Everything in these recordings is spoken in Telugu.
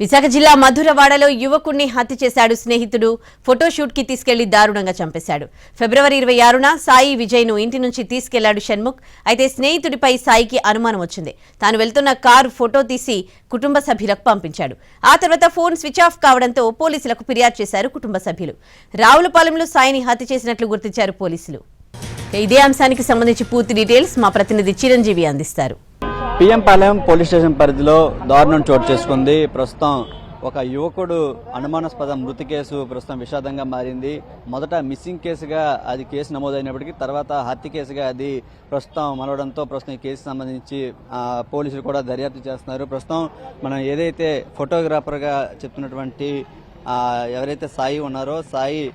విశాఖ జిల్లా మధురవాడలో యువకుడిని హత్య చేశాడు స్నేహితుడు. ఫోటోషూట్ కి తీసుకెళ్లి దారుణంగా చంపేశాడు. ఫిబ్రవరి 26న సాయి విజయ్ ను ఇంటి నుంచి తీసుకెళ్లాడు షణ్ముఖ్. అయితే స్నేహితుడిపై సాయికి అనుమానం వచ్చింది. తాను వెళ్తున్న కారు ఫోటో తీసి కుటుంబ సభ్యులకు పంపించాడు. ఆ తర్వాత ఫోన్ స్విచ్ ఆఫ్ కావడంతో పోలీసులకు ఫిర్యాదు చేశారు కుటుంబ సభ్యులు. రావులపాలెంలో సాయిని హత్య చేసినట్లు గుర్తించారు పోలీసులు. ఇదే అంశానికి సంబంధించి పూర్తి డీటెయిల్స్ మా ప్రతినిధి చిరంజీవి అందిస్తారు. పిఎం పాలెం పోలీస్ స్టేషన్ పరిధిలో దారుణం చోటు చేసుకుంది. ప్రస్తుతం ఒక యువకుడు అనుమానాస్పద మృతి కేసు ప్రస్తుతం విషాదంగా మారింది. మొదట మిస్సింగ్ కేసుగా అది కేసు నమోదైనప్పటికీ తర్వాత హత్య కేసుగా అది ప్రస్తుతం మలవడంతో ప్రస్తుతం ఈ కేసు సంబంధించి పోలీసులు కూడా దర్యాప్తు చేస్తున్నారు. ప్రస్తుతం మనం ఏదైతే ఫోటోగ్రాఫర్గా చెప్తున్నటువంటి ఎవరైతే సాయి ఉన్నారో సాయి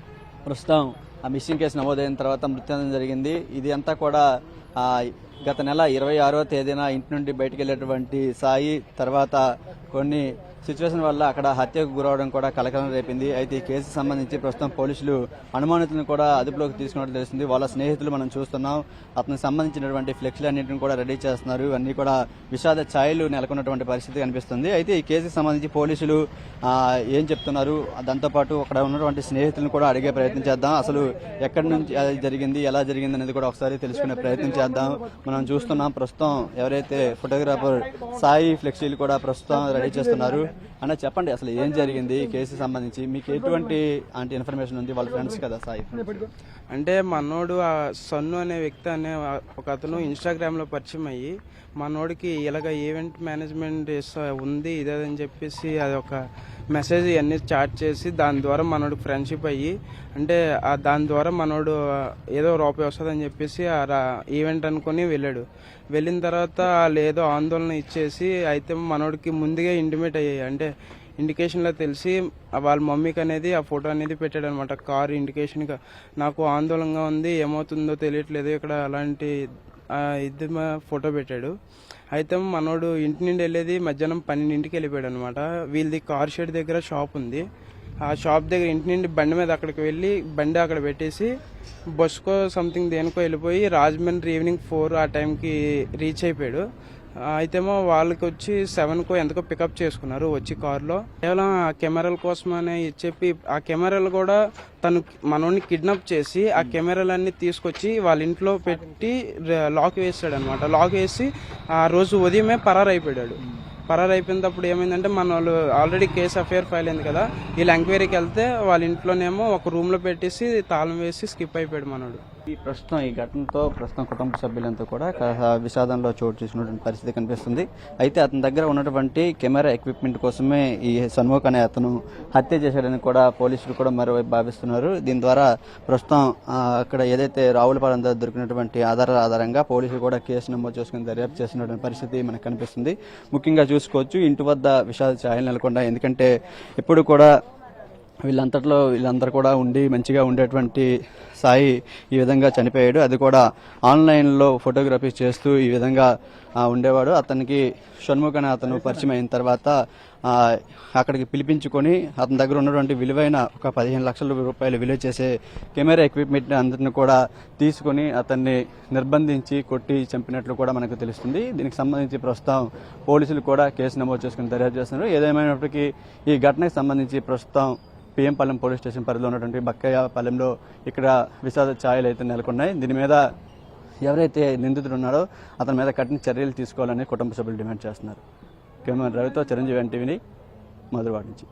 ప్రస్తుతం ఆ మిస్సింగ్ కేసు నమోదైన తర్వాత మృతి చెందడం జరిగింది. ఇది అంతా కూడా గత నెల 26వ తేదీన ఇంటి నుండి బయటకు వెళ్లేటువంటి సాయి తర్వాత కొన్ని సిచ్యువేషన్ వల్ల అక్కడ హత్యకు గురవడం కూడా కలకలం రేపింది. అయితే ఈ కేసుకు సంబంధించి ప్రస్తుతం పోలీసులు అనుమానితులను కూడా అదుపులోకి తీసుకున్నట్లు తెలిసింది. వాళ్ళ స్నేహితులు మనం చూస్తున్నాం. అతనికి సంబంధించినటువంటి ఫ్లెక్స్లు అన్నింటిని కూడా రెడీ చేస్తున్నారు. ఇవన్నీ కూడా విషాద ఛాయలు నెలకొన్నటువంటి పరిస్థితి కనిపిస్తుంది. అయితే ఈ కేసుకు సంబంధించి పోలీసులు ఏం చెప్తున్నారు, దాంతోపాటు అక్కడ ఉన్నటువంటి స్నేహితులను కూడా అడిగే ప్రయత్నం చేద్దాం. అసలు ఎక్కడి నుంచి అది జరిగింది, ఎలా జరిగింది అనేది కూడా ఒకసారి తెలుసుకునే ప్రయత్నం చేద్దాం. మనం చూస్తున్నాం ప్రస్తుతం ఎవరైతే ఫోటోగ్రాఫర్ సాయి ఫ్లెక్సీలు కూడా ప్రస్తుతం రెడీ చేస్తున్నారు. అన్న చెప్పండి, అసలు ఏం జరిగింది ఈ కేసుకి సంబంధించి మీకు ఎటువంటి ఇన్ఫర్మేషన్ ఉంది? వాళ్ళ ఫ్రెండ్స్ కదా సాయి అంటే మనోడు సన్ను అనే వ్యక్తి అనే ఒక అతను ఇన్స్టాగ్రామ్ లో పరిచయం అయ్యి మనోడికి ఇలాగ ఈవెంట్ మేనేజ్మెంట్ ఉంది ఇదని చెప్పేసి అది ఒక మెసేజ్ ఇవన్నీ చాట్ చేసి దాని ద్వారా మనోడికి ఫ్రెండ్షిప్ అయ్యి అంటే దాని ద్వారా మనోడు ఏదో రూపాయి వస్తుందని చెప్పేసి ఈవెంట్ అనుకుని వెళ్ళాడు. వెళ్ళిన తర్వాత వాళ్ళు ఏదో ఆందోళన ఇచ్చేసి అయితే మనోడికి ముందుగా ఇంటిమేట్ అయ్యాయి. అంటే ఇండికేషన్లో తెలిసి వాళ్ళ మమ్మీకి అనేది ఆ ఫోటో అనేది పెట్టాడు అనమాట. కారు ఇండికేషన్గా నాకు ఆందోళనగా ఉంది, ఏమవుతుందో తెలియట్లేదు ఇక్కడ అలాంటి ఇది ఫోటో పెట్టాడు. అయితే మనోడు ఇంటి నుండి వెళ్ళేది మధ్యాహ్నం 12ంటికి వెళ్ళిపోయాడు అనమాట. వీళ్ళది కార్ షెడ్ దగ్గర షాప్ ఉంది. ఆ షాప్ దగ్గర ఇంటి నుండి బండి మీద అక్కడికి వెళ్ళి బండి అక్కడ పెట్టేసి బస్కో సంథింగ్ దేనికో వెళ్ళిపోయి రాజమండ్రి ఈవినింగ్ 4 ఆ టైంకి రీచ్ అయిపోయాడు. అయితేమో వాళ్ళకి వచ్చి 7కో ఎంతకో పికప్ చేసుకున్నారు వచ్చి కారులో. కేవలం ఆ కెమెరాల కోసం అని చెప్పి ఆ కెమెరాలు కూడా తను మనోడిని కిడ్నాప్ చేసి ఆ కెమెరాలన్నీ తీసుకొచ్చి వాళ్ళ ఇంట్లో పెట్టి లాక్ వేసాడు అనమాట. లాక్ వేసి ఆ రోజు ఉదయమే పరారైపోయాడు. పరారైపోయినప్పుడు ఏమైందంటే మన వాళ్ళు ఆల్రెడీ కేసు ఎఫ్ఐఆర్ ఫైల్ అయింది కదా, వీళ్ళు ఎంక్వైరీకి వెళ్తే వాళ్ళ ఇంట్లోనేమో ఒక రూమ్ లో పెట్టేసి తాళం వేసి స్కిప్ అయిపోయాడు మనోడు. ప్రస్తుతం ఈ ఘటనతో ప్రస్తుతం కుటుంబ సభ్యులంతా కూడా విషాదంలో చోటు చేసుకున్నటువంటి పరిస్థితి కనిపిస్తుంది. అయితే అతని దగ్గర ఉన్నటువంటి కెమెరా ఎక్విప్మెంట్ కోసమే ఈ షణ్ముఖ్ అనే అతను హత్య చేశాడని కూడా పోలీసులు కూడా మరోవైపు భావిస్తున్నారు. దీని ద్వారా ప్రస్తుతం అక్కడ ఏదైతే రావులపాలెం దగ్గర దొరికినటువంటి ఆధారంగా పోలీసులు కూడా కేసు నమోదు చేసుకుని దర్యాప్తు చేస్తున్నటువంటి పరిస్థితి మనకు కనిపిస్తుంది. ముఖ్యంగా చూసుకోవచ్చు ఇంటి వద్ద విషాద ఛాయలు నెలకొండ. ఎందుకంటే ఎప్పుడు కూడా వీళ్ళందరూ కూడా ఉండి మంచిగా ఉండేటువంటి సాయి ఈ విధంగా చనిపోయాడు. అది కూడా ఆన్లైన్లో ఫోటోగ్రఫీ చేస్తూ ఈ విధంగా ఉండేవాడు. అతనికి షణ్ముఖ్ అనే అతను పరిచయం అయిన తర్వాత అక్కడికి పిలిపించుకొని అతని దగ్గర ఉన్నటువంటి విలువైన ఒక 15 లక్షల రూపాయలు విలువ చేసే కెమెరా ఎక్విప్మెంట్ అందరిని కూడా తీసుకొని అతన్ని నిర్బంధించి కొట్టి చంపినట్లు కూడా మనకు తెలుస్తుంది. దీనికి సంబంధించి ప్రస్తుతం పోలీసులు కూడా కేసు నమోదు చేసుకుని దర్యాప్తు చేస్తున్నారు. ఏదేమైనప్పటికీ ఈ ఘటనకు సంబంధించి ప్రస్తుతం పిఎం పాలెం పోలీస్ స్టేషన్ పరిధిలో ఉన్నటువంటి బక్కయ్యపాలెంలో ఇక్కడ విషాద ఛాయలు అయితే నెలకొన్నాయి. దీని మీద ఎవరైతే నిందితుడు ఉన్నాడో అతని మీద కఠిన చర్యలు తీసుకోవాలని కుటుంబ సభ్యులు డిమాండ్ చేస్తున్నారు. కెమెరా రవితో చిరంజీవి ఎన్టీవీ మధురవాడ నుంచి.